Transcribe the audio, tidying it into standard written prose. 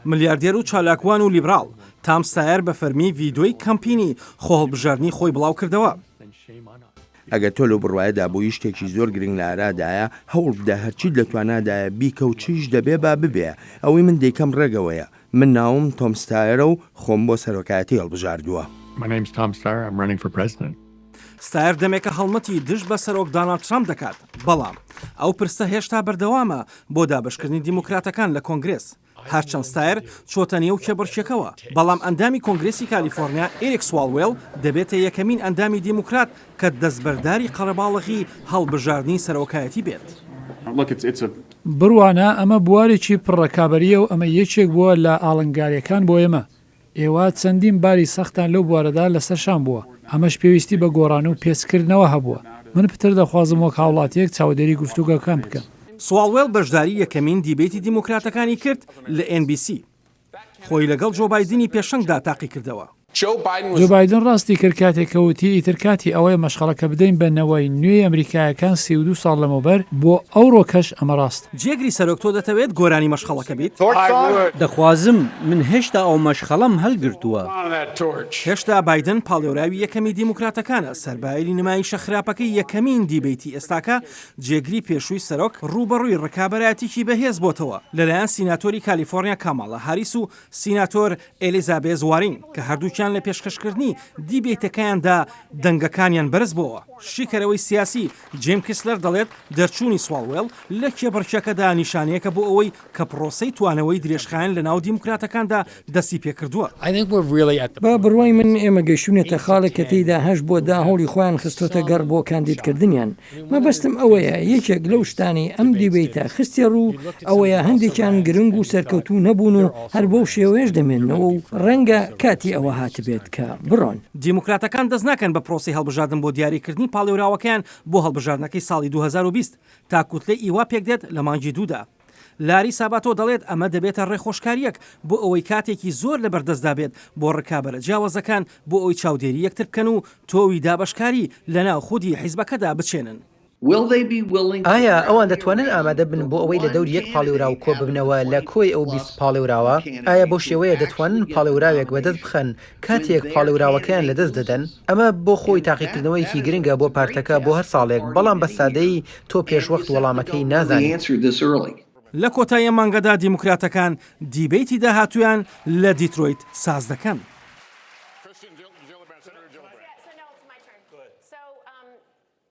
ملیاردێر و چالاکوان و لیبراڵ تام سایر بە فەرمی ڤیدۆی کەمپینی خۆهەڵبژاردننی خۆی بڵاو کردەوە. ئەگە تۆ لە بڕواایەدا بۆی شتێکی زۆر گرنگ لە ئارادایە هەوڵ بدە هەرچیت لە توانادایە بیکە و چیش دەبێ با ببێ. ئەوەی من دەیکەم ڕێگەوەیە. من ناوم تۆم ستایرە و خۆم بۆ سەرۆکایەتی هەڵبژاردووە. ستایر دەمێکە هەڵمەتی دژ بە سەرۆک دۆناڵد ترامپ دەکات، بەڵام ئەو پرسە هێشتا بەردەوامە بۆ دابشکردنی دیموکراتەکان لە کۆنگرێس. هەرچەند ستایر چۆتە نێو کێبڕچێکەوە، بەڵام ئەندامی کۆنگرێسی کالیفۆرنیا ئێریک سوالوێل دەبێتە یەکەمین ئەندامی دیموکرات کە دەستبەرداری قەرەباڵغی هەڵبژاردننی سەرۆکایەتی بێت. بڕوانە ئەمە بوارێکی پڕڕەکابەریە و ئەمە یەکێک بووە لە ئاڵنگاریەکان بۆ ئێمە. ئێوە چەندین باری سەختان لەو بوارەدا لەسەرشان بووە. ئەمەش پێویستی بە گۆڕان و پێچکردنەوە هەبووە. من پتر دەخوازم وەک هاوڵاتیەک چاودێری گفتوگەکان بکەم. سوالوێل بەشداری یەکەمین دیبێتی دیموکراتەکانی کرد لە NBC. خۆی لەگەڵ جۆ بایدنی پێشەنگدا تاقی کردەوە. جو بایدن ڕاستی کرد کاتێکەوتی ئیتر کاتی ئەوەی مەشغەڵەکە بدەین بە نەوەی نوێی ئەمریکایەکان 32 ساڵ لەمەوبەر بۆ ئەوڕۆکەش ئەمە ڕاست. جێگری سەرۆک تۆ دەتەوێت گۆرانی مەشغەڵەکە بیت؟ دەخوازم من هێشتا ئەو مەشغەڵەم هەلگرتووە. هێشتا بایدن پاڵێوراوی یەکەمی دیموکراتەکانە. سەربایری نمایشە خراپەکەی یەکەمین دیبێتی ئێستاکە جێگری پێشووی سەرۆک ڕوبەڕووی ڕکابەرایەتێکی بەهێز بۆتەوە لەلایەن سیناتۆری کالیفۆرنیا کاماڵە هاریس و سیناتۆر ئێلیزابێز وارین کە هەردووکیان لە پێشکەشکردنی دیبێتەکەیاندا دەنگەکانیان بەرز بووە. شیکەرەوەی سیاسی جیم کیسلەر دەڵێت دەرچوونی سوالوێل لە کێبڕچەکەدا نیشانەیەکە بۆ ئەوەی کە پرۆسەی توانەوەی درێژخایەن لە ناو دیموکراتەکاندا دەستی پێکردووە. با بڕوای من ئێمە گەیشتونێتە خاڵێک کە تێیدا هەش بۆ داهەڵی خۆیان خستۆتە گەڕ بۆ کاندیدکردنیان. مەبەستم ئەوەیە یەکێک لەو شتانی ئەم دیبێتە خستی ڕوو ئەوەیە هەندێکیان گرنگ و سەرکەوتوو نەبوون و هەر بەو شێوەیەش دەمێنەوە و ڕەنگە کاتی ئەوە هاتبێت کە بڕۆن. دیموکراتەکان دەست ناکەن بە پرۆسی هەڵبژاردن بۆ دیاریکردنی پاڵێوراوەکەیان بۆ هەڵبژاردنەکەی ساڵی 2020 تاکوتلێ ئیوا پێک دێت لە مانگی دوودا. لاری ساباتۆ دەڵێت ئەمە دەبێتە ڕێخۆشکاریەک بۆ ئەوەی کاتێکی زۆر لەبەردەستدا بێت بۆ ڕکابەرە جیاوازەکان بۆ ئەوی چاودێری یەکتر بکەن و تۆوی دابشکاری لەناو خودی حیزبەکەدا بچێنن. ئایا ئەوان دەتوانن ئامادە بن بۆ ئەوەی لە دەوری یەک پاڵێوراو کۆ ببنەوە لە کۆی ئەو 20 پاڵێوراوە؟ ئایا بۆ شێوەیە دەتوانن پاڵێوراوێک بەدەست بخەن کاتێک پاڵێوراوەکەیان لەدەست دەدەن؟ ئەمە بۆ خۆی تاقیکردنەوەیکی گرنگە بۆ پارتەکە بۆ هەر ساڵێک، بەڵام بە سادەی تۆ پێشوەخت وەڵامەکەی نازانیت. لە کۆتایی مانگەدا دیموکراتەکان دیبێتی داهاتویان لە دیترۆیت ساز دەکەن.